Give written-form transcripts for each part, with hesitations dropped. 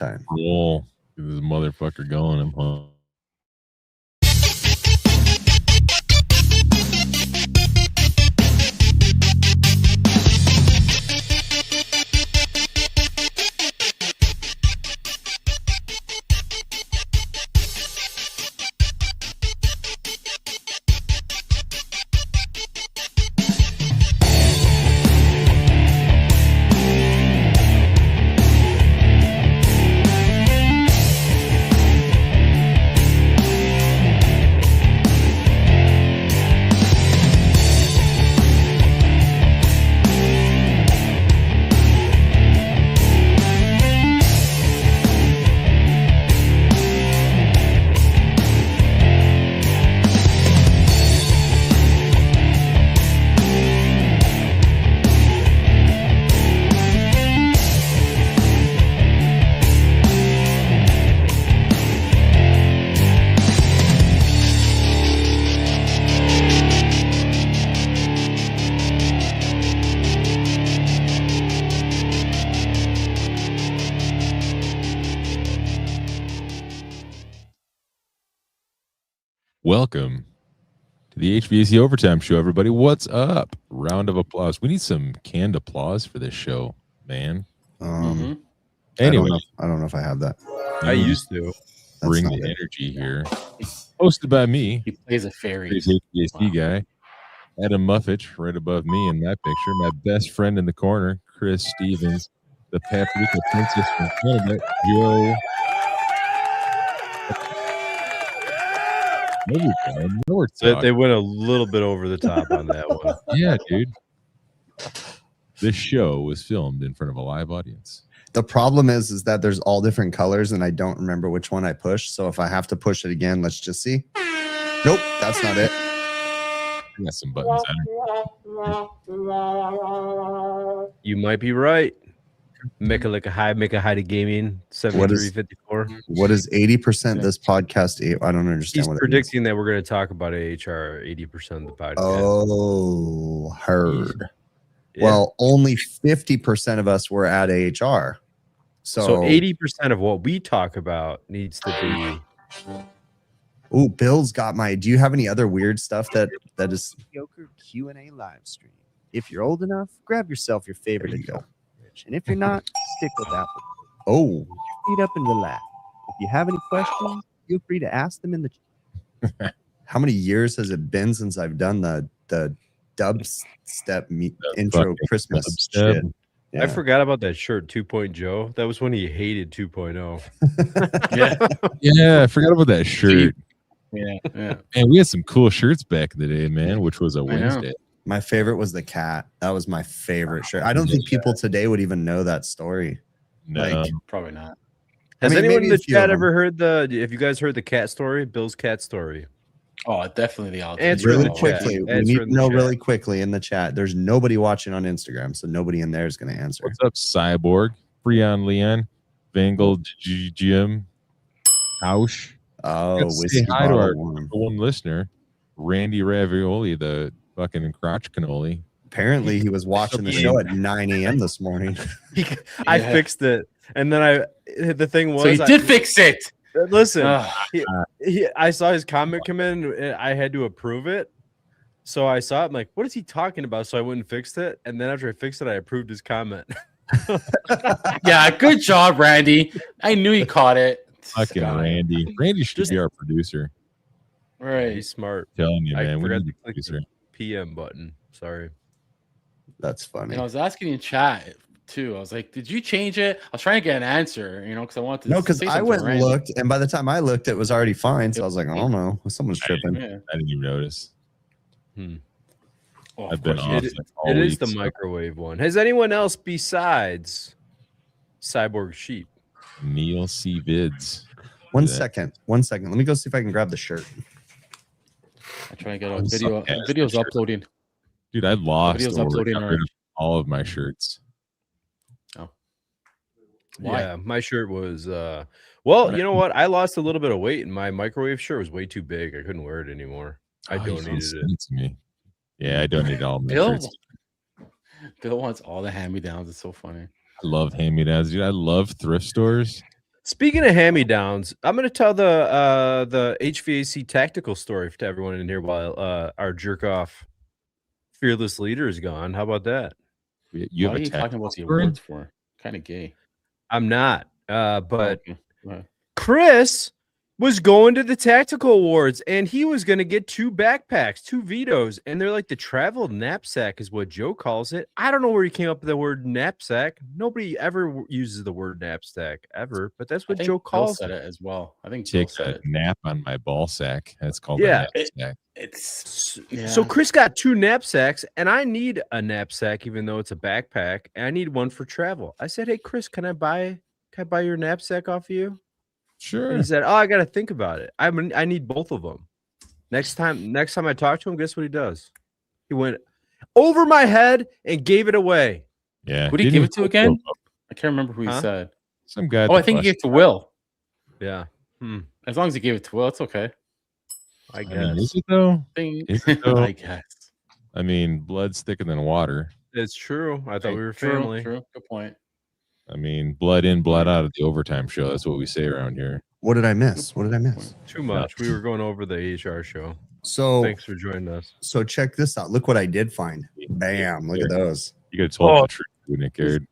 Time. Roll. Get this motherfucker going. I'm home. Welcome to the HVAC Overtime Show, everybody. What's up? Round of applause. We need some canned applause for this show, man. Anyway, I don't know if I have that. I used to. Bring the energy here. Hosted by me. He plays a fairy. HVAC guy. Adam Muffich, right above me in that picture. My best friend in the corner, Chris Stevens. The Paprika Princess from Canada, Joe. They went a little bit over the top on that one. Yeah, dude. This show was filmed in front of a live audience. The problem is that there's all different colors, and I don't remember which one I pushed. So if I have to push it again, let's just see. Nope, that's not it. I got some buttons. You might be right. Make a high to gaming 7354. What is 80% this podcast? I don't understand. He's predicting that we're going to talk about AHR 80% of the podcast. Oh, heard. Yeah. Well, only 50% of us were at AHR. So 80% of what we talk about needs to be. Oh, Bill's got my. Do you have any other weird stuff that is Mediocre Q&A live stream? If you're old enough, grab yourself your favorite adult. And if you're not, stick with that one. Oh, Put your feet up and relax. If you have any questions, feel free to ask them in the chat. How many years has it been since I've done the dubstep intro Christmas shit? Yeah. I forgot about that shirt 2.0 Joe. That was when he hated 2.0. Yeah, I forgot about that shirt. Yeah. And we had some cool shirts back in the day, man, which was a Wednesday. My favorite was the cat. That was my favorite shirt. I don't think people today would even know that story. No, probably not. Has anyone in the chat ever heard have you guys heard the cat story? Bill's cat story. Oh, definitely the audience. Answer really quickly. We need to know really quickly in the chat. There's nobody watching on Instagram, so nobody in there is going to answer. What's up, Cyborg? Freon Leon, Vangle, Jim, Hausch. Oh, say hi to our one listener, Randy Ravioli, the fucking crotch cannoli. Apparently, he was watching the show at 9 a.m. this morning. I fixed it, and then the thing was, so you did fix it. Listen, I saw his comment come in, and I had to approve it. So I saw it. I'm like, what is he talking about? So I went and fixed it, and then after I fixed it, I approved his comment. Yeah, good job, Randy. I knew he caught it. Fucking Randy. Randy should be our producer. Right. He's smart. I'm telling you, man. I We forgot need to a click producer. the PM button. Sorry. That's funny. I was asking in chat too. I was like, did you change it? I was trying to get an answer, because I wanted to. No, because I went and looked, and by the time I looked, it was already fine. So I was like, I don't know. Someone's tripping. I didn't even notice. Oh, I've been off. It is the microwave one. Has anyone else besides Cyborg Sheep? Neil C. Vids. One second. Let me go see if I can grab the shirt. I'm trying to get a video. Video's uploading. Dude, I lost uploading all of my shirts. Oh. Why? Yeah, my shirt was well, you know what? I lost a little bit of weight, and my microwave shirt was way too big. I couldn't wear it anymore. I donated it to me. Yeah, I donated all my Bill, shirts. Bill wants all the hand-me-downs. It's so funny. I love hand-me-downs, dude. I love thrift stores Speaking of hand-me-downs, I'm going to tell the HVAC tactical story to everyone in here while our jerk-off fearless leader is gone. How about that? You Why have are a you talking tactical about the story? awards for? Kind of gay. I'm not, but Okay. Right. Chris was going to the tactical awards, and he was going to get 2 backpacks, 2 Vetos, and they're like the travel knapsack is what Joe calls it. I don't know where he came up with the word knapsack. Nobody ever uses the word knapsack ever, but that's I what think Joe Bill calls said it. it as well. I think Bill Take said a it. nap on my ball sack. That's called Yeah. a knapsack. So Chris got 2 knapsacks, and I need a knapsack, even though it's a backpack, and I need one for travel. I said, "Hey, Chris, can I buy your knapsack off of you?" Sure. And he said, "Oh, I got to think about it. I need both of them." Next time I talk to him, guess what he does? He went over my head and gave it away. Yeah. Who did he Didn't give even it to put again? Bill up. I can't remember who he Huh? said. Some guy. Oh, I think he gave it to Will. Yeah. As long as he gave it to Will, it's okay. I I guess. mean, is it though? Ding. Is it though? I guess. I mean, blood's thicker than water. It's true. I thought we were True, family. True. Good point. I mean, blood in, blood out of the overtime show. That's what we say around here. What did I miss? What did I miss? Too much. We were going over the HR show. So Thanks for joining us. So check this out. Look what I did find. Bam. Look at those. You could have told the truth, wouldn't it, Garrett?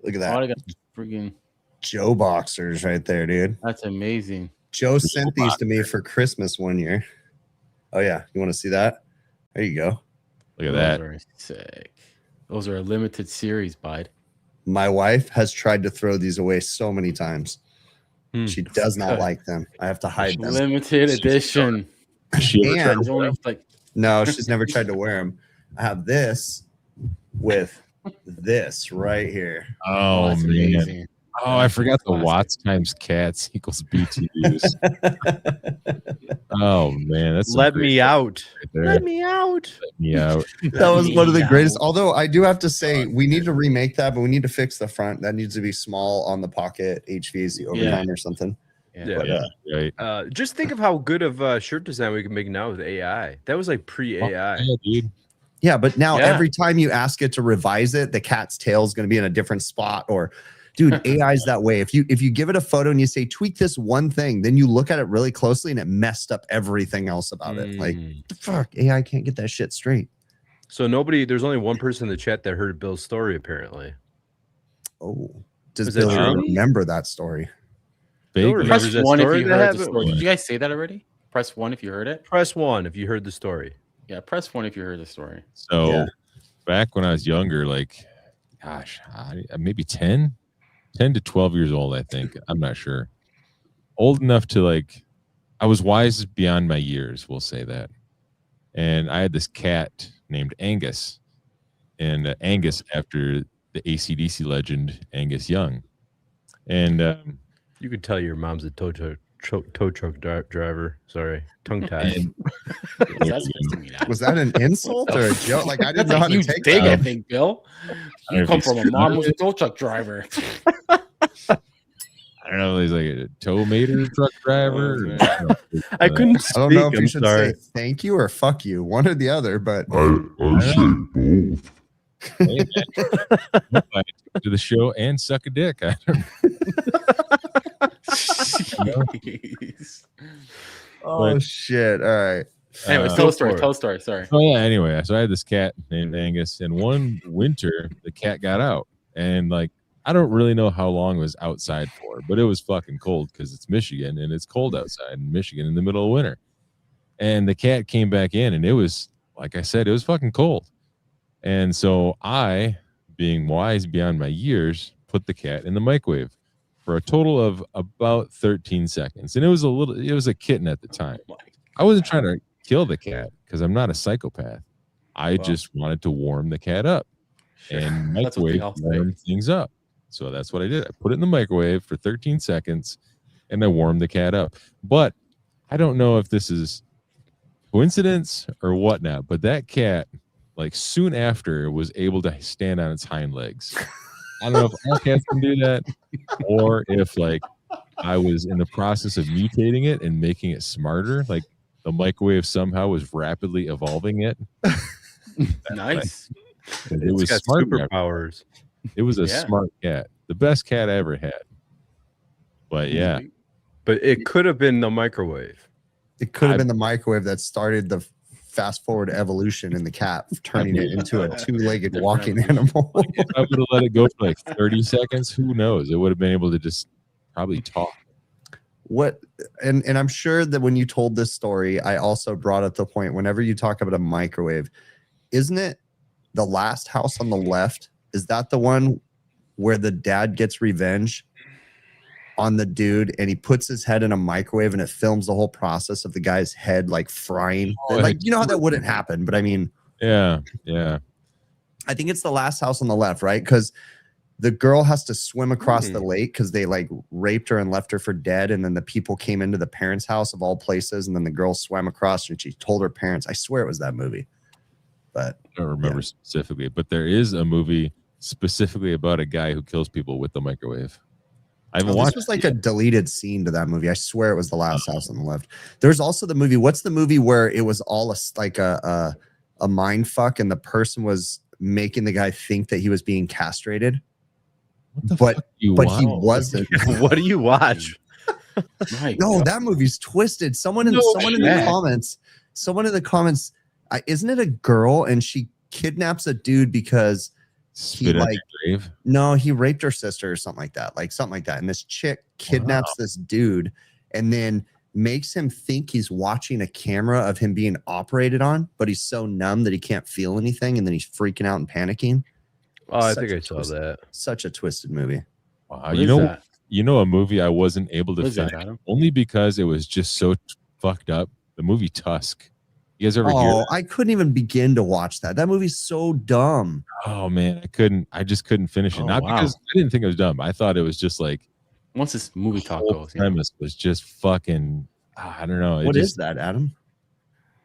Look at Oh, I that. got freaking. Joe boxers right there, dude. That's amazing. Joe sent these to me for Christmas one year. Oh, yeah. You want to see that? There you go. Look at that. Those are sick. Those are a limited series, bud. My wife has tried to throw these away so many times. She does not Good. like them. I have to hide them. Limited edition. And Like, no, she's never tried to wear them. I have this with this right here. Oh, that's man. amazing. Oh, I forgot the Classic. watts times cats equals BTUs. Oh, man. That's some Let great me stuff out. right there. Let me out. Let me out. That was one of the Yeah. greatest. Although I do have to say, we need to remake that, but we need to fix the front. That needs to be small on the pocket HVAC overtime or something. Yeah. But, Right. Just think of how good of shirt design we can make now with AI. That was like pre-AI. Yeah, dude. yeah, but now Yeah. every time you ask it to revise it, the cat's tail is going to be in a different spot. Or, dude, AI is that way. If you give it a photo and you say tweak this one thing, then you look at it really closely and it messed up everything else about it. Like, what the fuck, AI can't get that shit straight. So there's only one person in the chat that heard Bill's story, apparently. Oh, does Was it Billy true? remember that story? Bill Vaguely. remembers Press that 1 if story you that heard the happened? story. Did you guys say that already? Press 1 if you heard it. Press 1 if you heard the story. Yeah, press 1 if you heard the story. So Yeah. back when I was younger, like, gosh, maybe 10 to 12 years old, I think. I'm not sure. Old enough to, like, I was wise beyond my years, we'll say that. And I had this cat named Angus. And Angus after the AC/DC legend Angus Young. And You could tell your mom's a tow truck driver. Sorry, tongue tied. and That's supposed to mean that. Was that an insult or a joke? Like, I didn't That's know a how to huge take dig, that. I think, Bill. I You don't come know from if a mom he's who's a tow truck driver. I don't know, he's like a tow mater truck driver. Oh, or- I couldn't I don't know if speak, you I'm should sorry. say thank you or fuck you, one or the other, but Hey, man. To the show and suck a dick. I don't Jeez. oh shit. All right. Anyway, Uh, tell go a story. for it. Tell a story. Sorry. Oh yeah. Anyway, so I had this cat named Angus, and one winter the cat got out, and like I don't really know how long it was outside for, but it was fucking cold because it's Michigan and it's cold outside in Michigan in the middle of winter. And the cat came back in, and it was like I said, it was fucking cold. And so I, being wise beyond my years, put the cat in the microwave for a total of about 13 seconds. And it was a kitten at the time. I wasn't trying to kill the cat because I'm not a psychopath. I just wanted to warm the cat up and That's what they microwave all say. warm things up. So that's what I did. I put it in the microwave for 13 seconds and I warmed the cat up. But I don't know if this is coincidence or whatnot, but that cat, like soon after, was able to stand on its hind legs. I don't know if all cats can do that or if like I was in the process of mutating it and making it smarter. Like the microwave somehow was rapidly evolving it. Nice. And it It's was got smart. superpowers. It was a Yeah. smart cat. The best cat I ever had. But yeah, But it could have been the microwave. It could have been the microwave that started the fast forward evolution in the cat, turning it into a two-legged walking animal. if I would have let it go for like 30 seconds, who knows? It would have been able to just probably talk. And I'm sure that when you told this story, I also brought up the point, whenever you talk about a microwave, isn't it the last house on the left? Is that the one where the dad gets revenge on the dude and he puts his head in a microwave and it films the whole process of the guy's head like frying? Like, you know how that wouldn't happen, but I mean, yeah. I think it's the last house on the left, right? Because the girl has to swim across the lake because they like raped her and left her for dead. And then the people came into the parents' house of all places. And then the girl swam across and she told her parents. I swear it was that movie. But I don't remember specifically, but there is a movie specifically about a guy who kills people with the microwave. I haven't watched. This was like a deleted scene to that movie. I swear it was the last house on the left. There's also the movie. What's the movie where it was all a mind fuck and the person was making the guy think that he was being castrated? But he wasn't. What do you watch? That movie's twisted. Someone in the comments, isn't it a girl and she kidnaps a dude because he raped her sister or something like that. And this chick kidnaps this dude and then makes him think he's watching a camera of him being operated on, but he's so numb that he can't feel anything, and then he's freaking out and panicking. Oh, I think I saw that. Such a twisted movie. Wow. You know a movie I wasn't able to finish only because it was just so fucked up. The movie Tusk. You guys ever hear that? I couldn't even begin to watch that. That movie's so dumb. Oh man, I just couldn't finish it. Not because I didn't think it was dumb. I thought it was just like once this movie talk goes, premise was just fucking I don't know. What is that, Adam?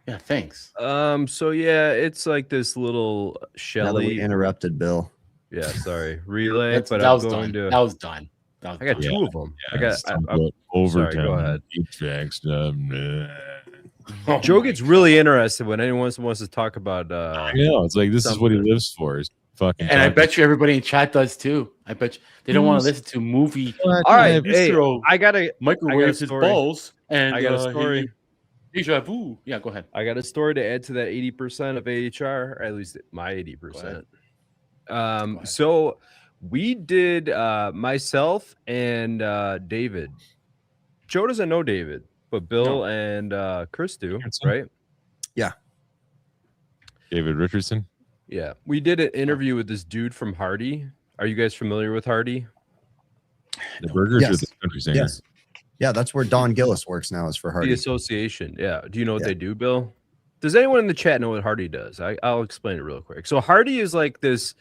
Yeah, thanks. So yeah, it's like this little Shelly interrupted Bill. Yeah, sorry. Relay, that was done. That was done. I got two of them. Yeah, overtime. Sorry, go ahead. HVAC stuff. Joe gets really interested when anyone wants to talk about it's like this is what he lives for. Is fucking. And I bet you everybody in chat does too. I bet you they don't want to listen to movie. All right, hey, I got to microwave his balls, and I got a story. Deja vu. Yeah, go ahead. I got a story to add to that 80% of AHR, or at least my 80%. So we did myself and David. Joe doesn't know David, but Bill and Chris do, right? Yeah. David Richardson. Yeah. We did an interview with this dude from Hardy. Are you guys familiar with Hardy? The burgers or the country singer? Yes. Yeah, that's where Don Gillis works now, is for Hardy. The association. Yeah. Do you know what they do, Bill? Does anyone in the chat know what Hardy does? I'll explain it real quick. So Hardy is like this.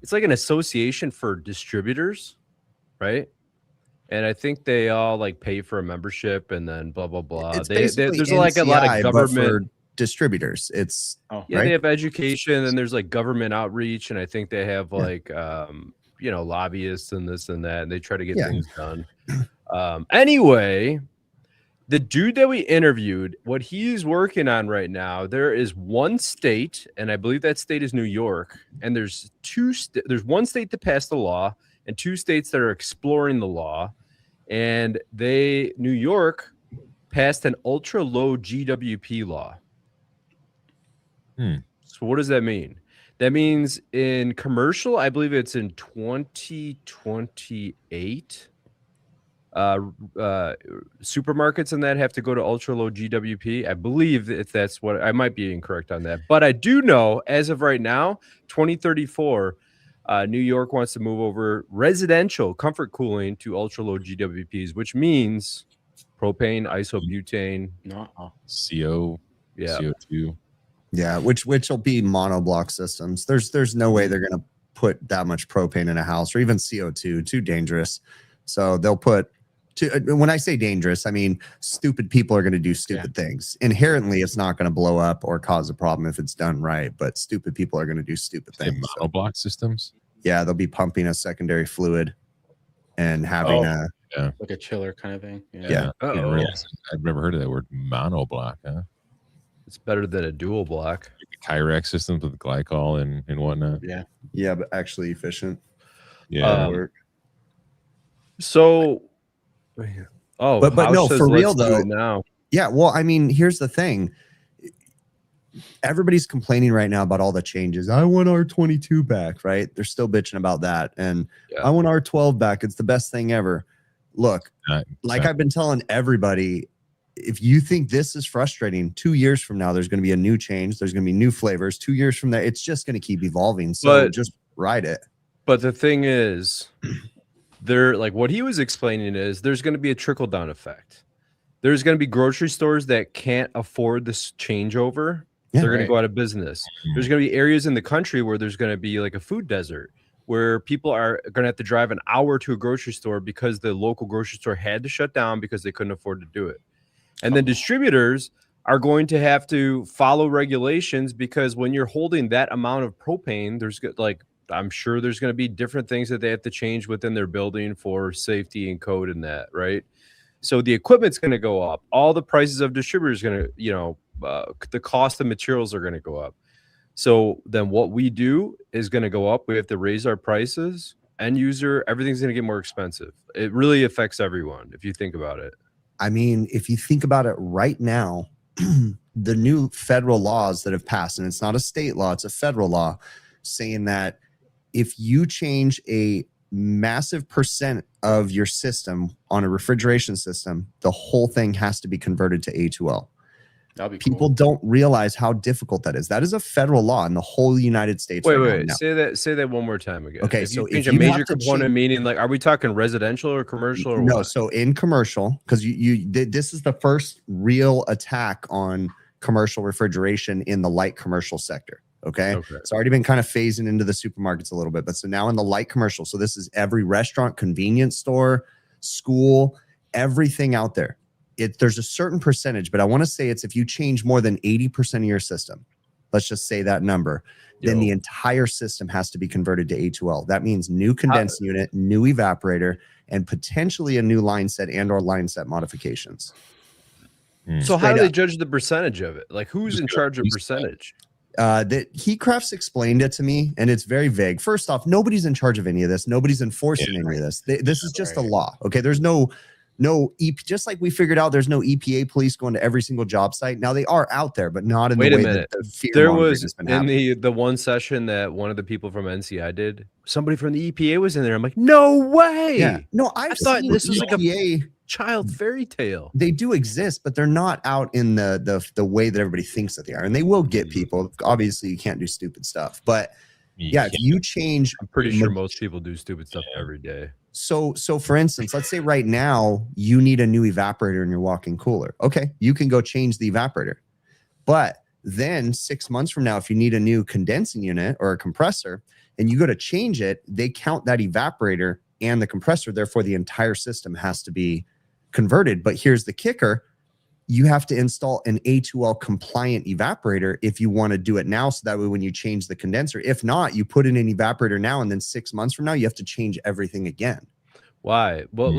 It's like an association for distributors, right? And I think they all like pay for a membership and then blah blah blah. There's like a lot of government distributors. It's they have education and there's like government outreach, and I think they have like lobbyists and this and that, and they try to get things done. Anyway, the dude that we interviewed, what he's working on right now, there is one state, and I believe that state is New York, and there's there's one state that passed the law and two states that are exploring the law, and New York passed an ultra low GWP law. So what does that mean? That means in commercial, I believe it's in 2028. Supermarkets and that have to go to ultra low GWP. I believe if that's what, I might be incorrect on that, but I do know as of right now, 2034, New York wants to move over residential comfort cooling to ultra low GWPs, which means propane, isobutane, CO, CO2. Yeah, which will be monoblock systems. There's no way they're gonna put that much propane in a house, or even CO2. Too dangerous. So they'll put. When I say dangerous, I mean stupid people are going to do stupid things. Inherently, it's not going to blow up or cause a problem if it's done right, but stupid people are going to do stupid things. Monoblock systems? Yeah, they'll be pumping a secondary fluid and having like a chiller kind of thing. Yeah. I've never heard of that word, monoblock, huh? It's better than a dual block. Kyrex systems with glycol and whatnot. Yeah, but actually efficient. Yeah. So Oh, But Hausch no, says, for real "Let's do though. it now." Yeah, well, I mean, here's the thing. Everybody's complaining right now about all the changes. I want R22 back, right? They're still bitching about that. And Yeah. I want R12 back. It's the best thing ever. Look, like Exactly. I've been telling everybody, if you think this is frustrating, 2 years from now, there's going to be a new change. There's going to be new flavors. 2 years from there, it's just going to keep evolving. So But- just ride it. But the thing is, like what he was explaining is there's going to be a trickle down effect. There's going to be grocery stores that can't afford this changeover. Yeah. They're going to Right. go out of business. There's going to be areas in the country where there's going to be like a food desert where people are going to have to drive an hour to a grocery store because the local grocery store had to shut down because they couldn't afford to do it. And then distributors are going to have to follow regulations because when you're holding that amount of propane, there's like, I'm sure there's going to be different things that they have to change within their building for safety and code and that, right? So the equipment's going to go up. All the prices of distributors going to, the cost of materials are going to go up. So then what we do is going to go up. We have to raise our prices. End user, everything's going to get more expensive. It really affects everyone if you think about it. I mean, if you think about it right now, the new federal laws that have passed, and it's not a state law, it's a federal law, saying that if you change a massive percent of your system on a refrigeration system, the whole thing has to be converted to A2L. That'd be People cool. don't realize how difficult that is. That is a federal law in the whole United States. Wait. now. Say that one more time again. Okay, If so you if change a you have major to component, change- meaning like, are we talking residential or commercial or No, what? so in commercial, because this is the first real attack on commercial refrigeration in the light commercial sector. Okay. It's already been kind of phasing into the supermarkets a little bit, but so now in the light commercial. So this is every restaurant, convenience store, school, everything out there. There's a certain percentage, but I want to say it's if you change more than 80% of your system, let's just say that number, then the entire system has to be converted to A2L. That means new condensing unit, new evaporator, and potentially a new line set and or line set modifications. So how Straight do they up. judge the percentage of it? Like who's Just in go charge of east percentage? That Heatcraft's explained it to me, and it's very vague. First off, nobody's in charge of any of this. Nobody's enforcing any of this. This is just a law. Okay, there's no just like we figured out there's no EPA police going to every single job site. Now they are out there, but not in Wait the a way minute. that the fear There mongering was has been in happening. the one session that one of the people from NCI did. Somebody from the EPA was in there. I'm like, no way. Yeah, no, I thought seen this was like a EPA. child fairy tale. They do exist, but they're not out in the way that everybody thinks that they are, and they will get people. Obviously, you can't do stupid stuff, but yeah, if you change, I'm pretty sure most people do stupid stuff every day. So for instance, let's say right now you need a new evaporator in your walk-in cooler. Okay, you can go change the evaporator. But then 6 months from now, if you need a new condensing unit or a compressor and you go to change it, they count that evaporator and the compressor. Therefore, the entire system has to be converted. But here's the kicker. You have to install an A2L compliant evaporator if you want to do it now. So that way, when you change the condenser, if not, you put in an evaporator now, and then 6 months from now, you have to change everything again. Why? Well,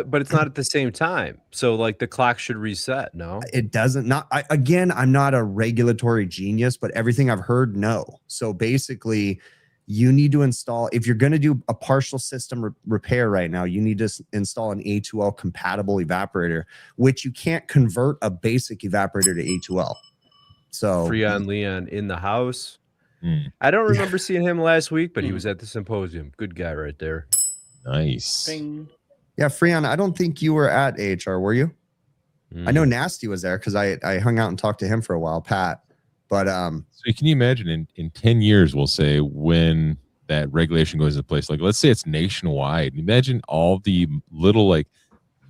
but it's not at the same time. So like the clock should reset. No, It doesn't. I'm not a regulatory genius, but everything I've heard, no. So basically, you need to install, if you're going to do a partial system repair right now, you need to install an A2L compatible evaporator, which you can't convert a basic evaporator to A2L. So Freon Leon in the house. I don't remember seeing him last week, but he was at the symposium. Good guy right there. Nice. Bing. yeah, Freon, I don't think you were at AHR, were you? I know Nasty was there because I hung out and talked to him for a while, Pat. But So can you imagine in 10 years, we'll say, when that regulation goes into place, like let's say it's nationwide. Imagine all the little like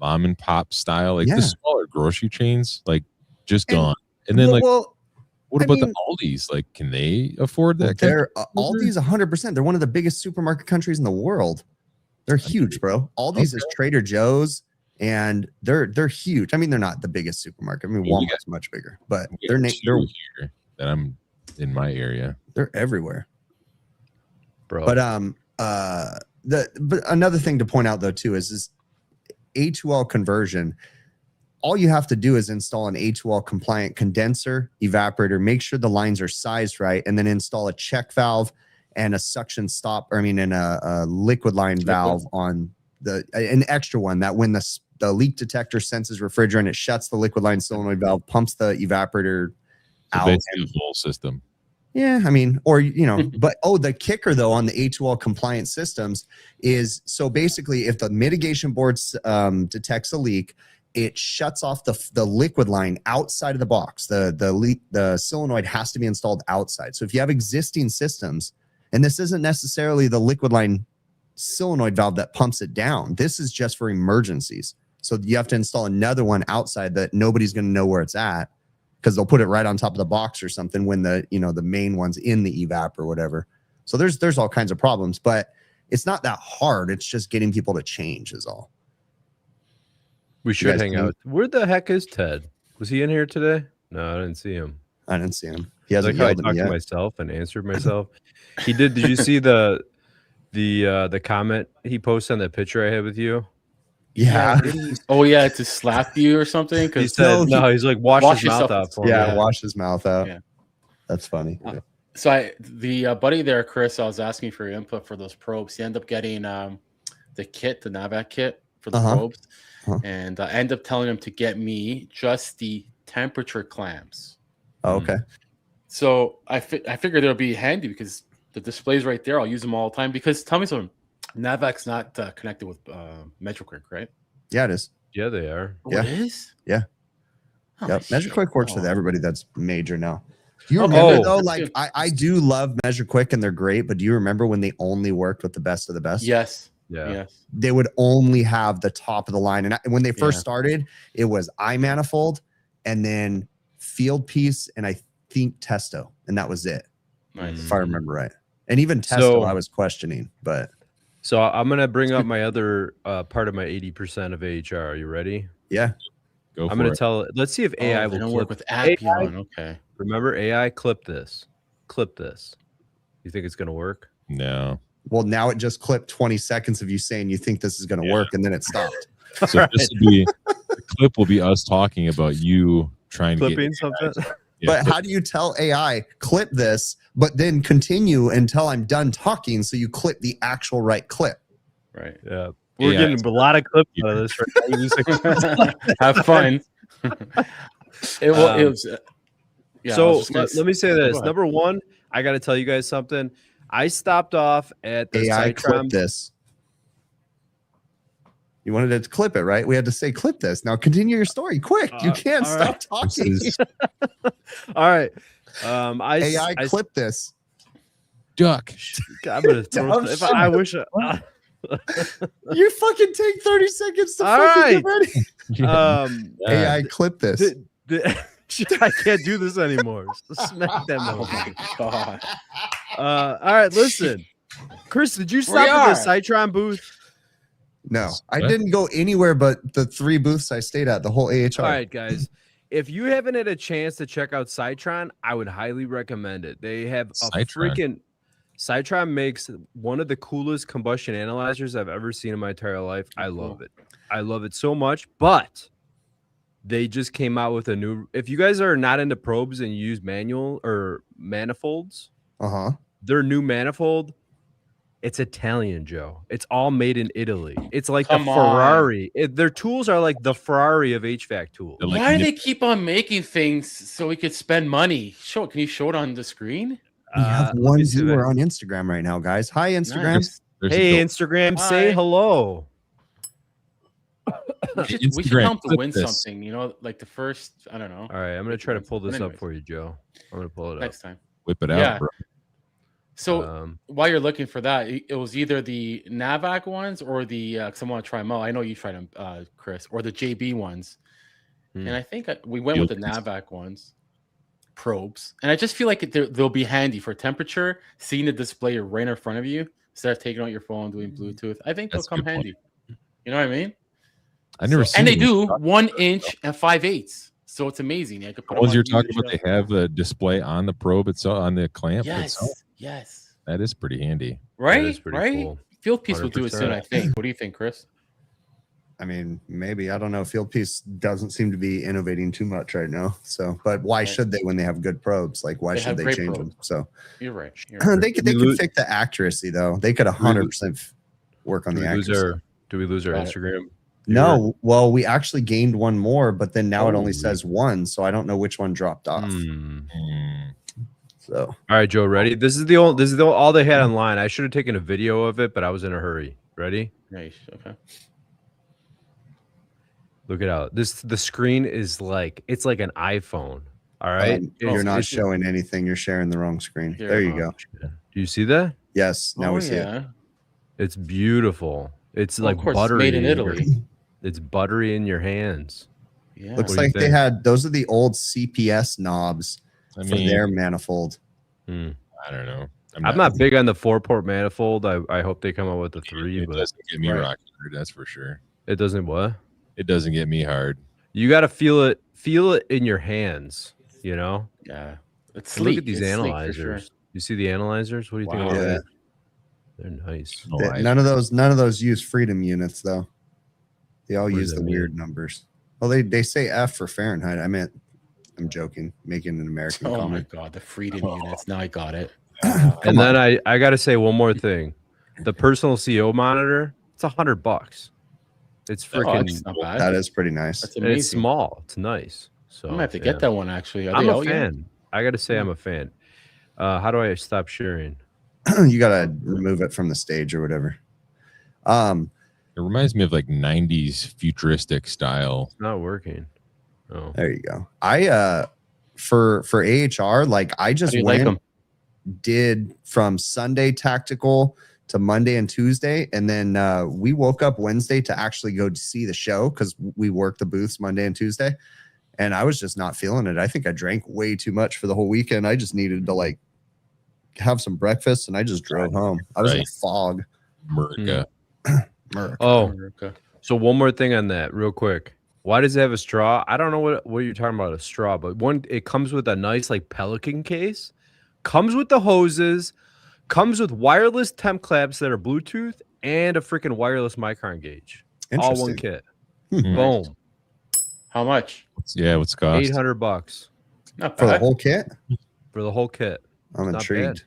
mom and pop style, like the smaller grocery chains, like just gone. And then what about the Aldis? Like, can they afford that? They're Aldi's 100%. They're one of the biggest supermarket countries in the world. They're huge, bro. Aldi's is Trader Joe's, and they're huge. I mean, they're not the biggest supermarket. I mean, Walmart's much bigger, but they're here that I'm in my area. They're everywhere, bro. But but another thing to point out though too is A2L conversion. All you have to do is install an A2L compliant condenser, evaporator, make sure the lines are sized right, and then install a check valve and a suction stop, and a liquid line valve on an extra one, that when the the leak detector senses refrigerant. It shuts the liquid line solenoid valve, pumps the evaporator So out. basically the whole system. Yeah, I mean, or but the kicker though on the A2L compliant systems is so basically if the mitigation board detects a leak, it shuts off the liquid line outside of the box. The solenoid has to be installed outside. So if you have existing systems, and this isn't necessarily the liquid line solenoid valve that pumps it down, this is just for emergencies. So you have to install another one outside that nobody's going to know where it's at, because they'll put it right on top of the box or something when the main one's in the evap or whatever. So there's all kinds of problems, but it's not that hard. It's just getting people to change is all. We should hang out. Where the heck is Ted? Was he in here today? No, I didn't see him. I didn't see him. He hasn't like how I yelled at me talked to yet. myself and answered myself. He did. Did you see the comment he posted on that picture I had with you? Yeah. Oh yeah, to slap you or something. He Because said no. He's like wash his mouth out for Yeah, me. wash his mouth out. Yeah. That's funny. So the buddy there, Chris, I was asking for your input for those probes. He ended up getting the kit, the NAVAC kit for the probes, and I ended up telling him to get me just the temperature clamps. Oh, okay. So I figured it'll be handy because the display's right there. I'll use them all the time. Because tell me something, NAVAC's not connected with MeasureQuick, right? Yeah, it is. Yeah, they are. Oh, Yeah. it is? Yeah. Oh, Yep. shit. MeasureQuick works with everybody that's major now. Do you Okay. remember though? That's Like good. I do love MeasureQuick and they're great, but do you remember when they only worked with the best of the best? Yes. Yeah. Yes. They would only have the top of the line. And when they first Yeah. started, it was iManifold and then Field Piece and I think Testo, and that was it, Nice. if I remember right. And even Testo, So- I was questioning, but So I'm gonna bring up my other part of my 80% of AHR. Are you ready? yeah. Go I'm for gonna it. tell. Let's see if AI They will don't clip. work with Appian. Okay. Remember AI? Clip this. Clip this. You think it's gonna work? No. Well, now it just clipped 20 seconds of you saying you think this is going to work, and then it stopped. So this will be the clip will be us talking about you trying to Clipping get something. But how do you tell AI clip this, but then continue until I'm done talking? So you clip the actual right clip. Right. Yeah. We're AI getting a lot of clips out of this right now. You just like- Have fun. It was. Yeah, I so was just gonna let me say this. Go ahead. Number one, I got to tell you guys something. I stopped off at the AI clip Cytron. this. You wanted to clip it, right? We had to say clip this. Now continue your story quick. You can't all stop right. talking. This is All right. I clip this. duck. I'm gonna throw. Dumb If I wish. You fucking take 30 seconds to All fucking right. get ready. AI clip this. I can't do this anymore. Smack that Oh motherfucker. my god. All right, listen. Chris, did you stop at the Cytron booth? No, I What? didn't go anywhere but the 3 booths I stayed at, the whole AHR. All right, guys. If you haven't had a chance to check out Cytron, I would highly recommend it. They have a Cytron. freaking Cytron makes one of the coolest combustion analyzers I've ever seen in my entire life. I love it. I love it so much, but they just came out with a new. If you guys are not into probes and you use manual or manifolds, their new manifold, it's Italian, Joe. It's all made in Italy. It's like Come the on. Ferrari. Their tools are like the Ferrari of HVAC tools. They're like Why do they keep on making things so we could spend money? Can you show it on the screen? We have let me one see viewer that. on Instagram right now, guys. Hi, Instagram. Nice. There's a Hey, goat. Instagram, say Hi. hello. We should Instagram, help to clip win this. something. You know, like the first. I don't know. All right, I'm gonna try to pull this up Anyways. for you, Joe. I'm gonna pull it up. Next time. Whip it out, Yeah. bro. So while you're looking for that, it was either the NAVAC ones or the. Cause I want to try them out. I know you tried them, Chris, or the JB ones. Hmm. And I think we went with the NAVAC ones, probes. And I just feel like they'll be handy for temperature, seeing the display right in front of you instead of taking out your phone, doing Bluetooth. I think That's a they'll come good point. handy. You know what I mean? I never seen And they them. do 1 inch and 5/8. So it's amazing. I could put The ones them you're on talking about, huge, they have a display on the probe itself, on the clamp itself. Yes. That is pretty handy. Right? is pretty Right? cool. Field Piece will do it soon, 100%. I think. What do you think, Chris? I mean, maybe. I don't know. Field Piece doesn't seem to be innovating too much right now. So, but why Right. should they when they have good probes? Like, why They should have they great change them? probes. So, You're right. You're right. they could fix the accuracy though. They could 100% work on Do the we lose accuracy. our Got it. Instagram? No, well, we actually gained one more, but then now it only Holy. says one, so I don't know which one dropped off. Mm. So All right, Joe, ready? This is all they had online. I should have taken a video of it, but I was in a hurry. Ready? Nice. Okay. Look it out. The screen is like it's like an iPhone. All right. you're not It's- showing anything. You're sharing the wrong screen. Here, There you hold go. Do you see that? Yes, now we see it. It's beautiful. It's Well, like of course, it's buttery. made in your- Italy. it's buttery in your hands. Yeah. Looks What do you like they think? had those are the old CPS knobs I for mean, their manifold. Hmm. I don't know. I'm not big on the 4-port manifold. I hope they come out with the 3, It but doesn't get me Right. rock hard, that's for sure. it doesn't what? It doesn't get me hard. You got to feel it in your hands, you know? Yeah. It's And sleek. look at these It's sleek for analyzers. sure. You see the analyzers? What do you think Wow. about Yeah. that? They're nice. No, I- None of those use freedom units though. They all What use does the that weird mean? numbers. Well, they say F for Fahrenheit. I'm joking, making an American Oh my comment. god, the freedom units. Now I got it. And then I got to say one more thing. The personal CO monitor, it's $100. It's Oh, freaking that's not bad. That is pretty nice. That's and amazing. it's small. It's nice. So I'm gonna have to yeah. get that one actually. Are I'm they a out yet? fan. I got to say I'm a fan. How do I stop sharing? You gotta remove it from the stage or whatever. It reminds me of like 90s futuristic style. It's not working. Oh. There you go. I for AHR, like I How just do you like went, them? did from Sunday tactical to Monday and Tuesday, and then we woke up Wednesday to actually go to see the show because we worked the booths Monday and Tuesday, and I was just not feeling it. I think I drank way too much for the whole weekend. I just needed to like have some breakfast, and I just drove home. I was in a Right. fog. America. Merc. Oh, Okay. so one more thing on that, real quick. Why does it have a straw? I don't know what you're talking about, a straw, but one, it comes with a nice like Pelican case, comes with the hoses, comes with wireless temp clamps that are Bluetooth, and a freaking wireless micron gauge. All one Interesting. kit. Hmm. Boom. How much? What's it cost? $800 Not For the bad. whole kit. for the whole kit. I'm Not intrigued.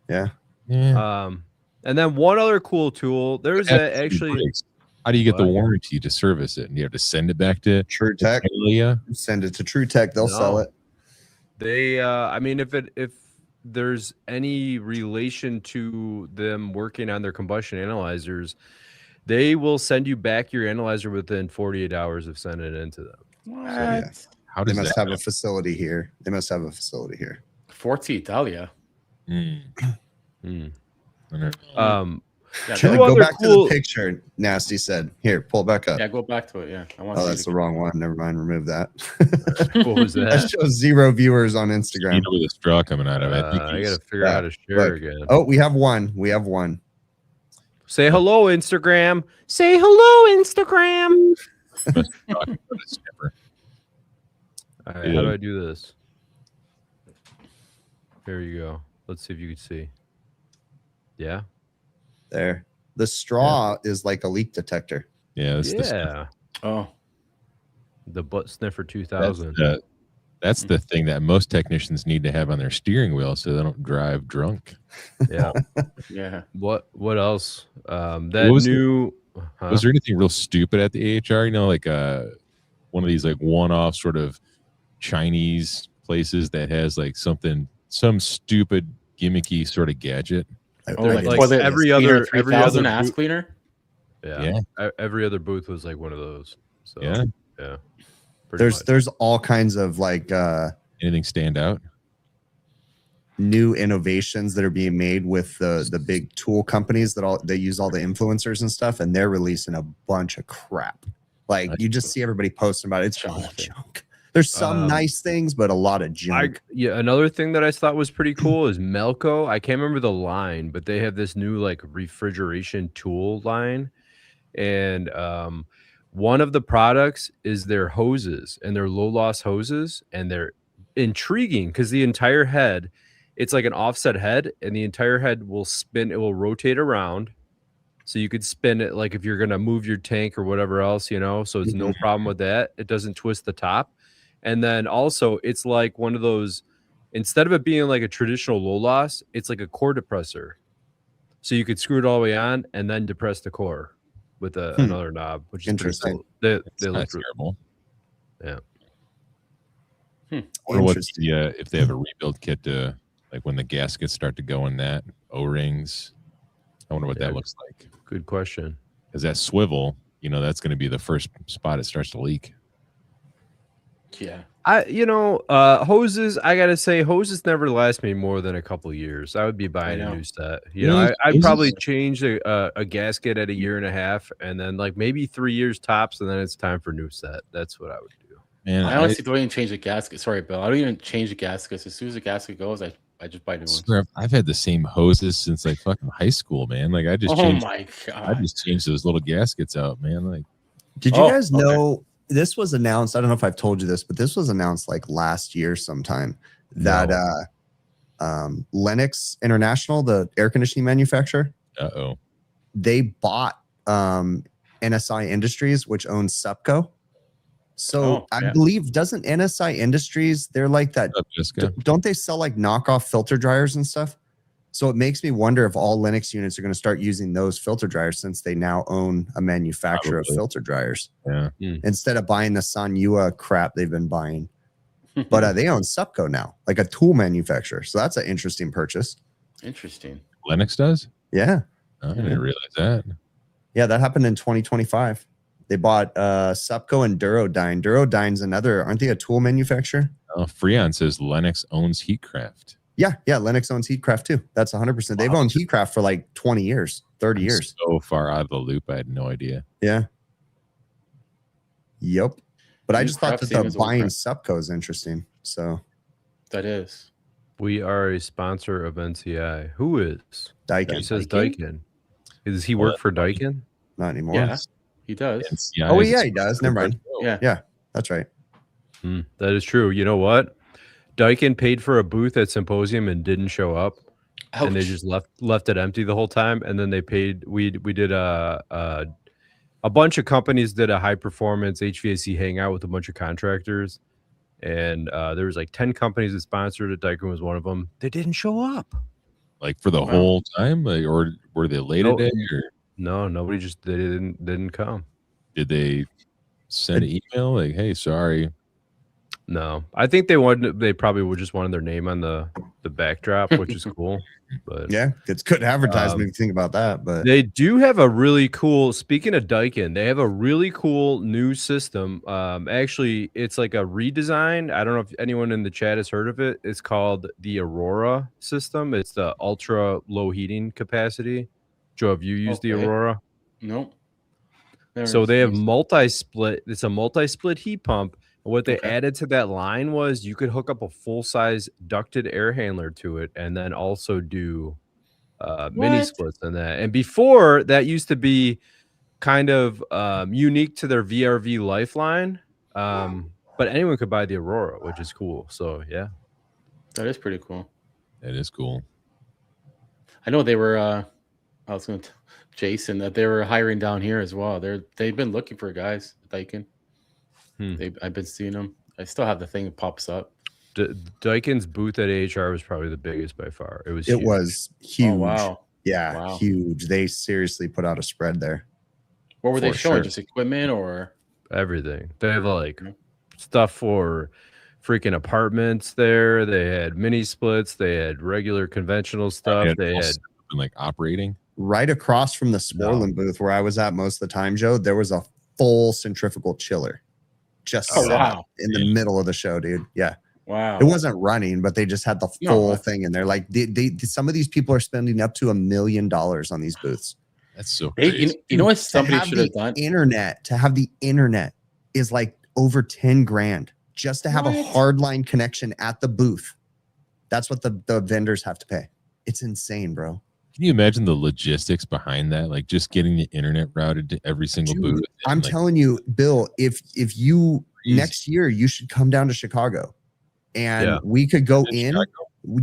Yeah. Yeah. And then one other cool tool. There's It has to be actually breaks. How do you get the What? warranty to service it? And you have to send it back to True Tech. Yeah. Send it to True Tech. They'll sell No. it. they I mean if there's any relation to them working on their combustion analyzers, they will send you back your analyzer within 48 hours of sending it into them. What? yeah. How They does must that have a facility here. They must have a facility here. Forza Italia. Mm, Hmm. I don't know. Yeah, Two Go other back to cool- the picture. Nasty said. Here, pull it back up. yeah, go back to it. Yeah, I want Oh, to that's the wrong one. Never mind. Remove that. What was That that? shows 0 viewers on You Instagram. know, with a straw coming out of it. I think I he's- gotta figure out how to share look. again. Oh, we have one. We have one. Say hello, Instagram. Say hello, Instagram. must be talking about a sniffer. All right, how do I do this? There you go. Let's see if you can see. Yeah. There. The straw is like a leak detector. Yeah, that's the sniffer. Yeah. Oh, The butt sniffer That's 2000. that's the thing that most technicians need to have on their steering wheel so they don't drive drunk. Yeah. yeah. What else? That What was new Was there anything real stupid at the AHR? You know, like one of these like one-off sort of Chinese places that has like some stupid gimmicky sort of gadget. Oh, like, like toilet every cleaner other 3000 ass booth- cleaner. yeah. Every other booth was like one of those. So Yeah. yeah. Pretty much. There's all kinds of like Anything stand out? new innovations that are being made with the big tool companies they use all the influencers and stuff, and they're releasing a bunch of crap. Like you just see everybody posting about it. It's all junk. There's some nice things, but a lot of junk. Another thing that I thought was pretty cool is Melco. I can't remember the line, but they have this new like refrigeration tool line, and one of the products is their hoses, and their low loss hoses, and they're intriguing because the entire head, it's like an offset head, and the entire head will spin. It will rotate around, so you could spin it like if you're gonna move your tank or whatever else, you know. So it's no problem with that. It doesn't twist the top. And then also it's like one of those, instead of it being like a traditional low loss, it's like a core depressor. So you could screw it all the way on and then depress the core. with another knob, which is pretty Interesting. cool. They It's not look really, terrible. yeah. I wonder what Interesting. if they have a rebuild kit to like when the gaskets start to go in that O-rings. I wonder what Yeah. that looks like. Good question. Because that swivel, that's going to be the first spot it starts to leak. Yeah. Hoses, I gotta say, hoses never last me more than a couple years. I would be buying a know. new set. Really? I'd probably Hoses? change a gasket at a year and a half, and then like maybe 3 years tops, and then it's time for a new set. That's what I would do. Man, I honestly don't even change the gasket. Sorry, Bill. I don't even change the gaskets. As soon as the gasket goes, I just buy new ones. swear, I've had the same hoses since like fucking high school, man. Like I just Oh changed. my I god. just changed those little gaskets out, man. Like Did you Oh, guys okay. know this was announced? I don't know if I've told you this, but this was announced like last year sometime that Lennox International, the air conditioning manufacturer, they bought NSI Industries, which owns Supco. So I believe, doesn't NSI Industries, they're like that, don't they sell like knockoff filter dryers and stuff? So it makes me wonder if all Lennox units are going to start using those filter dryers since they now own a manufacturer of filter dryers. Yeah. Instead of buying the Sanyua crap they've been buying. But they own Supco now, like a tool manufacturer. So that's an interesting purchase. Interesting. Lennox does? Yeah. I didn't realize that. Yeah, that happened in 2025. They bought Supco and Durodyne. Durodyne's another, aren't they a tool manufacturer? Freon says Lennox owns Heatcraft. Yeah, Lennox owns Heatcraft too. That's 100%. They've owned Heatcraft for like 20 years, 30 years. So far out of the loop, I had no idea. Yeah. Yep. But I just thought Heatcraft, that same the as buying Oldcraft. Supco is interesting. So That is. We are a sponsor of NCI. Who is? Daikin. He says Daikin? Daikin. Does he work for Daikin? Not anymore. Yeah, he does. NCI Oh, is yeah, a he does. sponsor Never of mind. our show. Yeah. That's right. That is true. You know what? Daikin paid for a booth at Symposium and didn't show up. And they Ouch. just left it empty the whole time. And then they paid. We did a bunch of companies did a high performance HVAC hangout with a bunch of contractors, and there was like 10 companies that sponsored it. Daikin was one of them. They didn't show up. Like for the whole time, like, or were they late a day? Or No, nobody just they didn't come. did they send an email like, "Hey, sorry"? No, I think they probably would just wanted their name on the backdrop, which is cool. But Yeah, it's good advertisement if you think about that. But they do have a really cool, speaking of Daikin, they have a really cool new system. Actually, it's like a redesign. I don't know if anyone in the chat has heard of it. It's called the Aurora system. It's the ultra low heating capacity. Joe, have you used the Aurora? Nope. So they have multi-split. It's a multi-split heat pump. And what they added to that line was you could hook up a full-size ducted air handler to it and then also do mini splits in that. And before, that used to be kind of unique to their VRV Lifeline. But anyone could buy the Aurora, which is cool. So, yeah. That is pretty cool. That is cool. I know they were I was going to Jason that they were hiring down here as well. They've been looking for guys, Daikin. I've been seeing them. I still have the thing that pops up. Daikin's booth at AHR was probably the biggest by far. It was huge. Huge. Oh, wow. Yeah, huge. They seriously put out a spread there. What were they showing? sure. Just equipment or everything? They have like stuff for freaking apartments there. They had mini splits. They had regular conventional stuff. They had like operating right across from the Sporland booth where I was at most of the time, Joe. There was a full centrifugal chiller just set up in the middle of the show, dude. Yeah. Wow. It wasn't running, but they just had the full thing in there. Like some of these people are spending up to $1 million on these booths. That's so crazy. You know what somebody should have done? To have the internet is like over 10 grand just to have a hardline connection at the booth. That's what the vendors have to pay. It's insane, bro. Can you imagine the logistics behind that? Like just getting the internet routed to every single booth. I'm telling you, Bill, if you next year you should come down to Chicago and we could go in.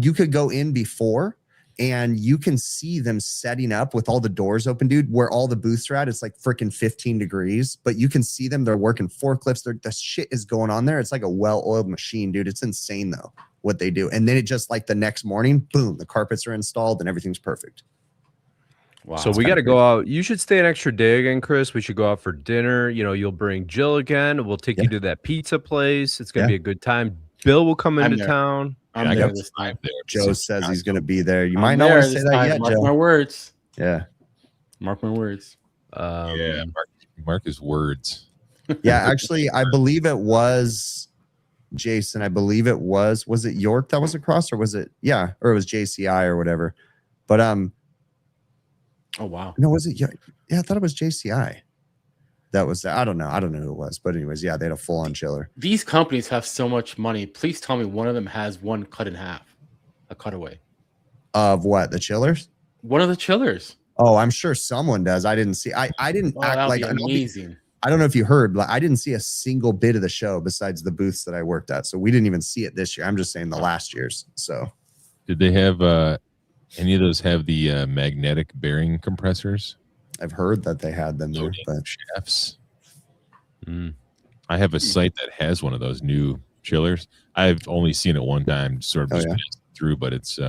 You could go in before and you can see them setting up with all the doors open, dude, where all the booths are at. It's like freaking 15 degrees, but you can see them. They're working forklifts. The shit is going on there. It's like a well-oiled machine, dude. It's insane though what they do. And then it just like the next morning, boom, the carpets are installed and everything's perfect. Wow. So we got to go out. You should stay an extra day again, Chris. We should go out for dinner. You know, you'll bring Jill again. We'll take you to that pizza place. It's gonna be a good time. Bill will come into town. I'm there this time. Joe says he's going to be there. You might not want to say that yet, Mark Joe. my words. Yeah. Mark my words. Mark his words. Yeah, actually, I believe it was Jason. I believe it was it York that was across, or was it or it was JCI or whatever. But oh wow. no, was it? Yeah, I thought it was JCI. That was, I don't know who it was, but anyways, yeah, they had a full-on chiller. These companies have so much money. Please tell me one of them has one cut in half, a cutaway. Of what? The chillers? One of the chillers. Oh, I'm sure someone does. I didn't see. I didn't act like amazing. I don't know if you heard, but I didn't see a single bit of the show besides the booths that I worked at. So we didn't even see it this year. I'm just saying the last year's. So did they have any of those have the magnetic bearing compressors? I've heard that they had them there, but shafts. I have a site that has one of those new chillers. I've only seen it one time, sort of just through, but it's